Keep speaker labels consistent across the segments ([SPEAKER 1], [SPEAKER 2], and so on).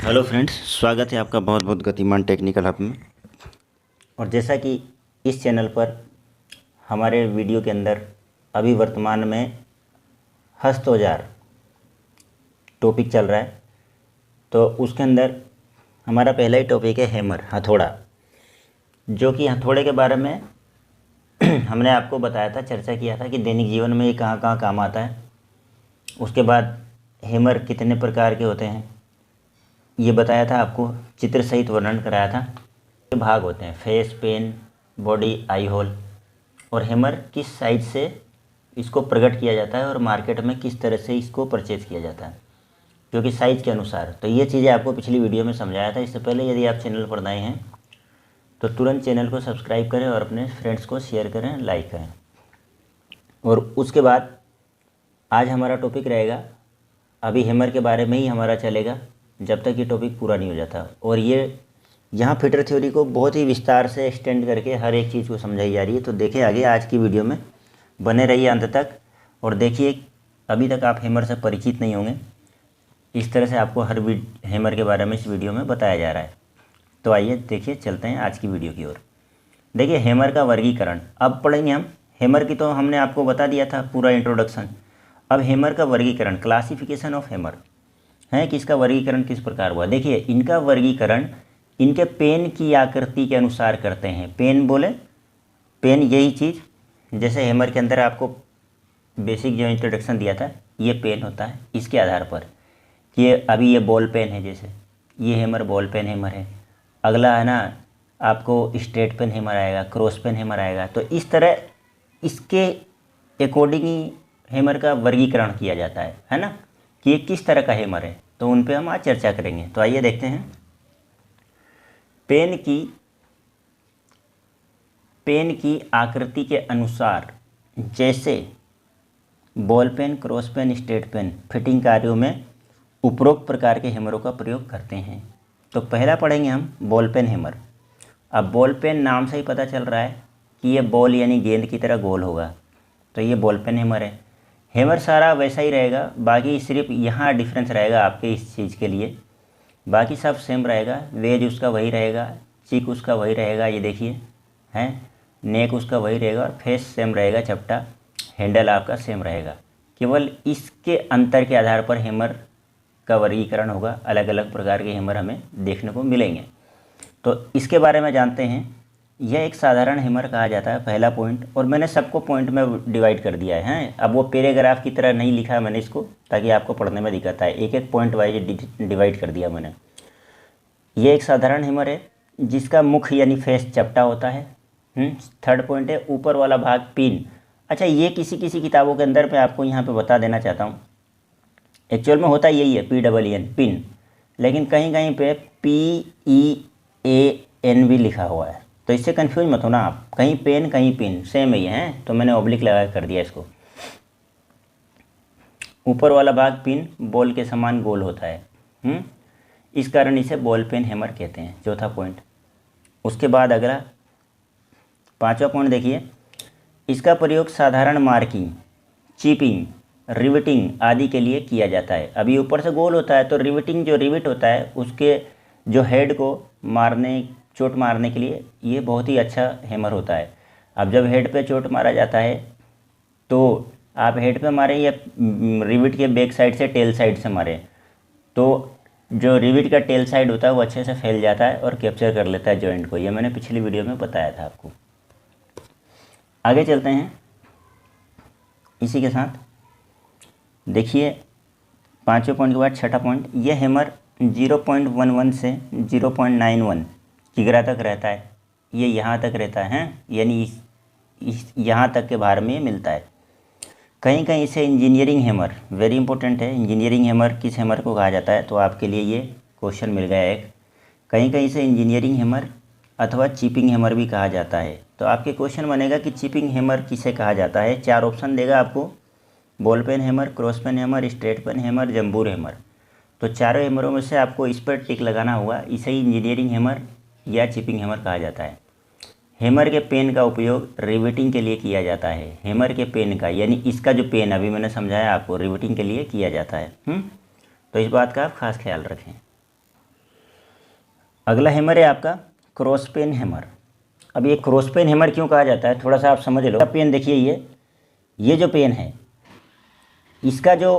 [SPEAKER 1] Hello friends, स्वागत है आपका बहुत बहुत गतिमान टेक्निकल हब में। और जैसा कि इस चैनल पर हमारे वीडियो के अंदर अभी वर्तमान में हस्त औजार टॉपिक चल रहा है, तो उसके अंदर हमारा पहला ही टॉपिक है हैमर, हथौड़ा। जो कि हथौड़े के बारे में हमने आपको बताया था, चर्चा किया था कि दैनिक जीवन में ये कहाँ कहाँ काम आता है। उसके बाद हैमर कितने प्रकार के होते हैं ये बताया था आपको, चित्र सहित वर्णन कराया था। ये भाग होते हैं फेस, पेन, बॉडी, आई होल, और हैमर किस साइज से इसको प्रकट किया जाता है और मार्केट में किस तरह से इसको परचेज किया जाता है, क्योंकि साइज़ के अनुसार। तो ये चीज़ें आपको पिछली वीडियो में समझाया था। इससे पहले यदि आप चैनल पर नए हैं तो तुरंत चैनल को सब्सक्राइब करें और अपने फ्रेंड्स को शेयर करें, लाइक करें। और उसके बाद आज हमारा टॉपिक रहेगा, अभी हैमर के बारे में ही हमारा चलेगा जब तक ये टॉपिक पूरा नहीं हो जाता। और ये यहाँ फिटर थ्योरी को बहुत ही विस्तार से एक्सटेंड करके हर एक चीज़ को समझाई जा रही है। तो देखिए आगे आज की वीडियो में, बने रहिए अंत तक। और देखिए, अभी तक आप हैमर से परिचित नहीं होंगे, इस तरह से आपको हर हैमर के बारे में इस वीडियो में बताया जा रहा है। तो आइए देखिए, चलते हैं आज की वीडियो की ओर। देखिए हैमर का वर्गीकरण अब पढ़ेंगे हम। हैमर की तो हमने आपको बता दिया था पूरा इंट्रोडक्शन। अब हैमर का वर्गीकरण, क्लासिफिकेशन ऑफ हैमर है कि इसका वर्गीकरण किस प्रकार हुआ। देखिए इनका वर्गीकरण इनके पेन की आकृति के अनुसार करते हैं। पेन बोले, पेन यही चीज़, जैसे हैमर के अंदर आपको बेसिक जो इंट्रोडक्शन दिया था, ये पेन होता है। इसके आधार पर कि अभी ये बॉल पेन है, जैसे ये हैमर बॉल पेन हैमर है। अगला है ना, आपको स्ट्रेट पेन हैमर आएगा, क्रॉस पेन हैमर आएगा। तो इस तरह इसके अकॉर्डिंग ही हैमर का वर्गीकरण किया जाता है ना, कि ये किस तरह का हैमर है। तो उन पे हम आज चर्चा करेंगे। तो आइए देखते हैं। पेन की आकृति के अनुसार, जैसे ball peen, cross peen, straight peen fitting कार्यों में उपरोक्त प्रकार के हैमरों का प्रयोग करते हैं। तो पहला पढ़ेंगे हम बॉल पेन हैमर। अब बॉल पेन नाम से ही पता चल रहा है कि ये बॉल यानी गेंद की तरह गोल होगा, तो ये बॉल पेन हैमर है। हैमर सारा वैसा ही रहेगा, बाकी सिर्फ यहाँ डिफरेंस रहेगा आपके इस चीज़ के लिए, बाकी सब सेम रहेगा। वेज उसका वही रहेगा, चिक उसका वही रहेगा, ये देखिए हैं, नेक उसका वही रहेगा, और फेस सेम रहेगा, चपटा, हैंडल आपका सेम रहेगा। केवल इसके अंतर के आधार पर हैमर का वर्गीकरण होगा। अलग अलग प्रकार के हैमर हमें देखने को मिलेंगे। तो इसके बारे में जानते हैं। यह एक साधारण हैमर कहा जाता है, पहला पॉइंट। और मैंने सबको पॉइंट में डिवाइड कर दिया है। अब वो पैराग्राफ की तरह नहीं लिखा है मैंने इसको, ताकि आपको पढ़ने में दिक्कत आए। एक एक पॉइंट वाइज डिवाइड कर दिया मैंने। ये एक साधारण हैमर है जिसका मुख यानी फेस चपटा होता है। थर्ड पॉइंट है ऊपर वाला भाग पिन। अच्छा, ये किसी किसी किताबों के अंदर मैं आपको यहाँ पे बता देना चाहता हूँ, एक्चुअल में होता यही है, PEEN, पिन, लेकिन कहीं कहीं पे PEAN भी लिखा हुआ है। तो इससे कंफ्यूज मत होना आप, कहीं पेन कहीं पिन, सेम ही है। तो मैंने ऑब्लिक लगा कर दिया इसको। ऊपर वाला भाग पिन बॉल के समान गोल होता है, इस कारण इसे बॉल पेन हैमर कहते हैं। चौथा पॉइंट। उसके बाद अगला पांचवा पॉइंट देखिए, इसका प्रयोग साधारण मार्किंग, चिपिंग, रिविटिंग आदि के लिए किया जाता है। अभी ऊपर से गोल होता है, तो रिविटिंग, जो रिविट होता है उसके जो हेड को मारने, चोट मारने के लिए ये बहुत ही अच्छा हैमर होता है। अब जब हेड पे चोट मारा जाता है तो आप हेड पे मारें या रिविट के बैक साइड से, टेल साइड से मारें, तो जो रिविट का टेल साइड होता है वो अच्छे से फैल जाता है और कैप्चर कर लेता है जॉइंट को। ये मैंने पिछली वीडियो में बताया था आपको। आगे चलते हैं इसी के साथ। देखिए पांचवें पॉइंट के बाद छठा पॉइंट, ये हैमर 0.11 से 0.91 किग्रा तक रहता है। ये यहाँ तक रहता है, यानी इस यहाँ तक के भार में मिलता है। कहीं कहीं इसे इंजीनियरिंग हैमर, वेरी इंपॉर्टेंट है, इंजीनियरिंग हैमर किस हैमर को कहा जाता है, तो आपके लिए ये क्वेश्चन मिल गया एक। कहीं कहीं इसे इंजीनियरिंग हैमर अथवा चिपिंग हैमर भी कहा जाता है। तो आपके क्वेश्चन बनेगा कि चिपिंग हैमर किसे कहा जाता है। 4 ऑप्शन देगा आपको, ball peen hammer, cross peen hammer, straight peen hammer, जंबूर हैमर। तो चारों हैमरों में से आपको इस पर टिक लगाना होगा, इसे ही इंजीनियरिंग हैमर या चिपिंग हैमर कहा जाता है। हैमर के पेन का उपयोग रिवेटिंग के लिए किया जाता है। हैमर के पेन का, यानी इसका जो पेन अभी मैंने समझाया आपको, रिवेटिंग के लिए किया जाता है। तो इस बात का आप खास ख्याल रखें। अगला हैमर है आपका क्रॉस पेन हैमर। अब ये क्रॉस पेन हैमर क्यों कहा जाता है, थोड़ा सा आप समझ लो। पेन देखिए, ये जो पेन है, इसका जो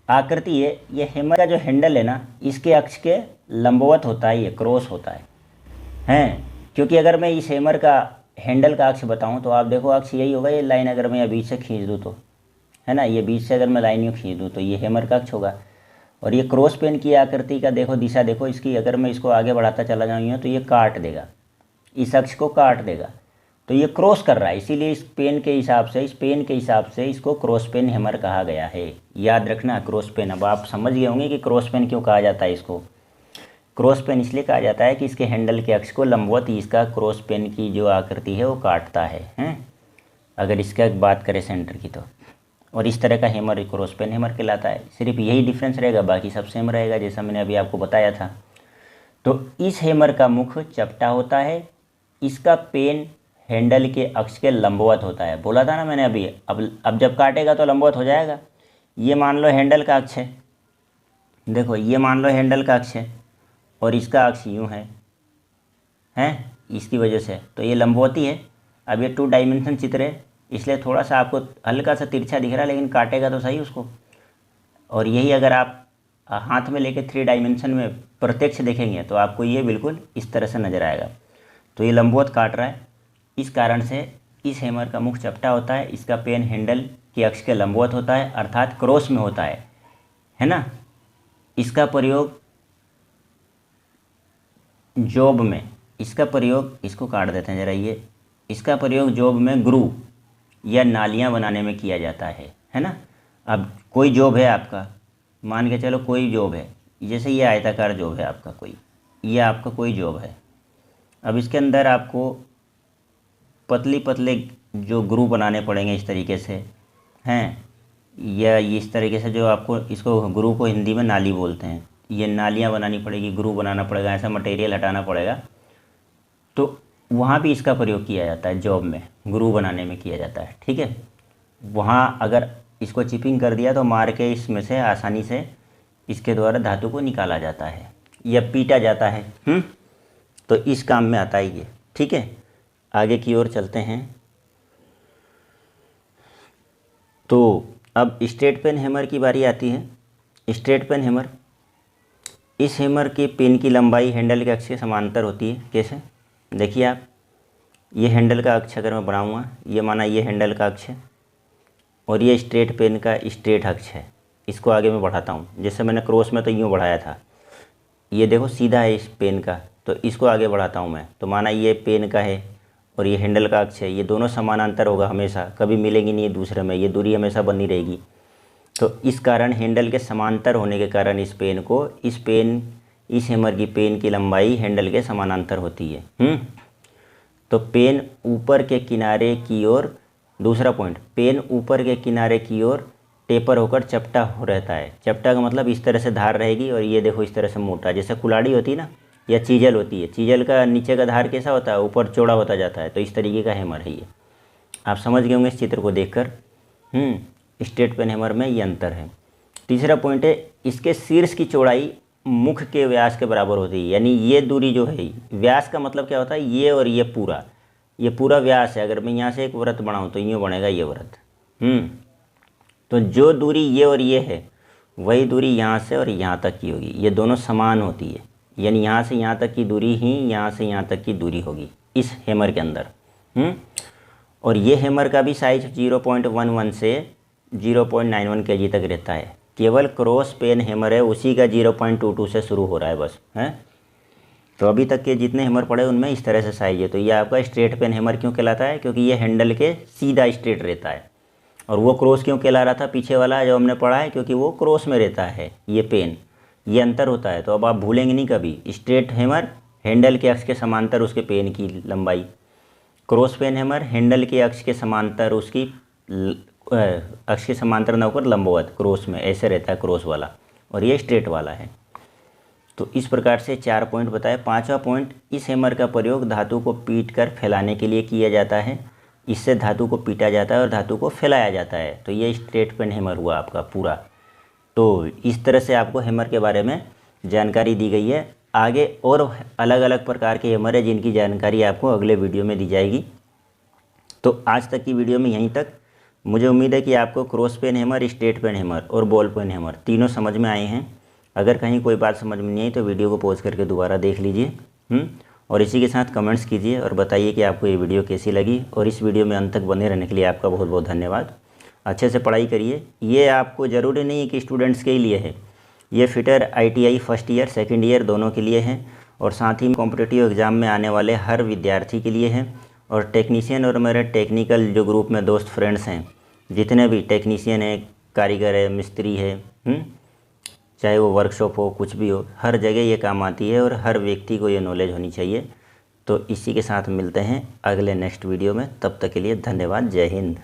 [SPEAKER 1] आकृति है, ये हैमर का जो हैंडल है ना, इसके अक्ष के लंबवत होता है, ये क्रॉस होता है। क्योंकि अगर मैं इस हैमर का हैंडल का अक्ष बताऊं तो आप देखो, अक्ष यही होगा, ये लाइन अगर मैं बीच से खींच दूँ तो, है ना, ये बीच से अगर मैं लाइन यूँ खींच दूँ तो ये हैमर का अक्ष होगा। और ये क्रॉस पेन की आकृति का देखो, दिशा देखो इसकी, अगर मैं इसको आगे बढ़ाता चला जाऊँ तो ये काट देगा, इस अक्ष को काट देगा, तो ये क्रॉस कर रहा है। इसीलिए इस पेन के हिसाब से इसको क्रॉस पेन हैमर कहा गया है। याद रखना, क्रॉस पेन। अब आप समझ गए होंगे कि क्रॉस पेन क्यों कहा जाता है इसको। क्रॉस पेन इसलिए कहा जाता है कि इसके हैंडल के अक्ष को लंबवत ही इसका क्रॉस पेन की जो आकृति है वो काटता है। अगर इसका बात करें सेंटर की तो। और इस तरह का हैमर क्रॉस पेन हैमर कहलाता है। सिर्फ यही डिफरेंस रहेगा, बाकी सब सेम रहेगा, जैसा मैंने अभी आपको बताया था। तो इस हैमर का मुख चपटा होता है, इसका पेन हैंडल के अक्ष के लंबवत होता है। बोला था ना मैंने अभी। अब जब काटेगा तो लंबवत हो जाएगा। ये मान लो हैंडल का अक्ष है, देखो ये मान लो हैंडल का अक्ष है और इसका अक्ष यूँ है इसकी वजह से, तो ये लंबवती है। अब ये 2 डायमेंशन चित्र है, इसलिए थोड़ा सा आपको हल्का सा तिरछा दिख रहा है, लेकिन काटेगा तो सही उसको। और यही अगर आप हाथ में लेके 3 डायमेंशन में प्रत्यक्ष देखेंगे तो आपको ये बिल्कुल इस तरह से नज़र आएगा। तो ये लंबवत काट रहा है, इस कारण से इस हैमर का मुख चपटा होता है, इसका पेन हैंडल के अक्ष के लंबवत होता है, अर्थात क्रॉस में होता है ना। इसका प्रयोग जॉब में, इसका प्रयोग, इसको काट देते हैं ज़रा, ये इसका प्रयोग जॉब में ग्रू या नालियाँ बनाने में किया जाता है ना। अब कोई जॉब है आपका, मान के चलो कोई जॉब है, जैसे ये आयताकार जॉब है आपका कोई, ये आपका कोई जॉब है। अब इसके अंदर आपको पतले पतले जो ग्रू बनाने पड़ेंगे इस तरीके से हैं, या इस तरीके से जो आपको, इसको ग्रू को हिंदी में नाली बोलते हैं, ये नालियाँ बनानी पड़ेगी, ग्रू बनाना पड़ेगा, ऐसा मटेरियल हटाना पड़ेगा। तो वहाँ भी इसका प्रयोग किया जाता है, जॉब में ग्रू बनाने में किया जाता है, ठीक है। वहाँ अगर इसको चिपिंग कर दिया तो मार के इसमें से आसानी से इसके द्वारा धातु को निकाला जाता है या पीटा जाता है। तो इस काम में आता है ये, ठीक है। आगे की ओर चलते हैं। तो अब स्ट्रेट पेन हैमर की बारी आती है। स्ट्रेट पेन हैमर, इस हैमर के पेन की लंबाई हैंडल के अक्ष के समांतर होती है। कैसे, देखिए आप, ये हैंडल का अक्ष अगर मैं बनाऊँगा, ये माना ये हैंडल का अक्ष है और ये स्ट्रेट पेन का स्ट्रेट अक्ष है। इसको आगे मैं बढ़ाता हूँ, जैसे मैंने क्रॉस में तो यूँ बढ़ाया था, ये देखो सीधा है इस पेन का, तो इसको आगे बढ़ाता हूँ मैं, तो माना ये पेन का है और ये हैंडल का अक्ष है, ये दोनों समानांतर होगा हमेशा, कभी मिलेंगी नहीं एक दूसरे में, ये दूरी हमेशा बनी रहेगी। तो इस कारण हैंडल के समांतर होने के कारण इस हैमर की पेन की लंबाई हैंडल के समानांतर होती है। तो पेन ऊपर के किनारे की ओर, दूसरा पॉइंट, पेन ऊपर के किनारे की ओर टेपर होकर चपटा हो रहता है। चपटा का मतलब इस तरह से धार रहेगी और ये देखो इस तरह से मोटा, जैसे कुल्हाड़ी होती है ना, या चीजल होती है, चीजल का नीचे का धार कैसा होता है, ऊपर चौड़ा होता जाता है। तो इस तरीके का हैमर है ये, आप समझ गए होंगे इस चित्र को देखकर। स्ट्रेट पेन हैमर में ये अंतर है। तीसरा पॉइंट है, इसके शीर्ष की चौड़ाई मुख के व्यास के बराबर होती है। यानी ये दूरी जो है, व्यास का मतलब क्या होता है, ये और ये पूरा व्यास है। अगर मैं यहाँ से एक वृत्त बनाऊँ तो यूँ बनेगा ये वृत्त। तो जो दूरी ये और ये है, वही दूरी यहाँ से और यहाँ तक की होगी। ये दोनों समान होती है, यानी यहाँ से यहाँ तक की दूरी ही यहाँ से यहाँ तक की दूरी होगी इस हैमर के अंदर। और ये हैमर का भी साइज 0.11 से 0.91 kg तक रहता है। केवल क्रॉस पेन हैमर है, उसी का 0.22 से शुरू हो रहा है बस, है। तो अभी तक के जितने हैमर पड़े उनमें इस तरह से साइज है। तो ये आपका स्ट्रेट पेन हैमर क्यों कहलाता है, क्योंकि ये हैंडल के सीधा स्ट्रेट रहता है। और वो क्रॉस क्यों कहला रहा था पीछे वाला जो हमने पढ़ा है, क्योंकि वो क्रॉस में रहता है ये पेन, ये अंतर होता है। तो अब आप भूलेंगे नहीं कभी, स्ट्रेट हैमर हैंडल के अक्ष के समांतर उसके पेन की लंबाई, क्रॉस पेन हैमर हैंडल के अक्ष के समांतर उसकी अक्ष के समांतर न होकर लंबवत क्रॉस में ऐसे रहता है क्रॉस वाला, और ये स्ट्रेट वाला है। तो इस प्रकार से 4 पॉइंट बताए। 5वां पॉइंट, इस हैमर का प्रयोग धातु को पीट कर फैलाने के लिए किया जाता है। इससे धातु को पीटा जाता है और धातु को फैलाया जाता है। तो ये स्ट्रेट पेन हैमर हुआ आपका पूरा। तो इस तरह से आपको हैमर के बारे में जानकारी दी गई है। आगे और अलग अलग प्रकार के हैमर है जिनकी जानकारी आपको अगले वीडियो में दी जाएगी। तो आज तक की वीडियो में यहीं तक। मुझे उम्मीद है कि आपको cross peen hammer, straight peen hammer और बॉल पेन हैमर तीनों समझ में आए हैं। अगर कहीं कोई बात समझ में नहीं आई तो वीडियो को पॉज करके दोबारा देख लीजिए और इसी के साथ कमेंट्स कीजिए और बताइए कि आपको ये वीडियो कैसी लगी। और इस वीडियो में अंत तक बने रहने के लिए आपका बहुत बहुत धन्यवाद। अच्छे से पढ़ाई करिए। ये आपको ज़रूरी नहीं है कि स्टूडेंट्स के लिए है, ये fitter ITI first year second year दोनों के लिए है और साथ ही कॉम्पिटिटिव एग्ज़ाम में आने वाले हर विद्यार्थी के लिए है। और टेक्नीशियन और मेरे टेक्निकल जो ग्रुप में दोस्त फ्रेंड्स हैं, जितने भी टेक्नीशियन है, कारीगर है, मिस्त्री है, चाहे वो वर्कशॉप हो, कुछ भी हो, हर जगह ये काम आती है और हर व्यक्ति को ये नॉलेज होनी चाहिए। तो इसी के साथ मिलते हैं अगले नेक्स्ट वीडियो में। तब तक के लिए धन्यवाद। जय हिंद।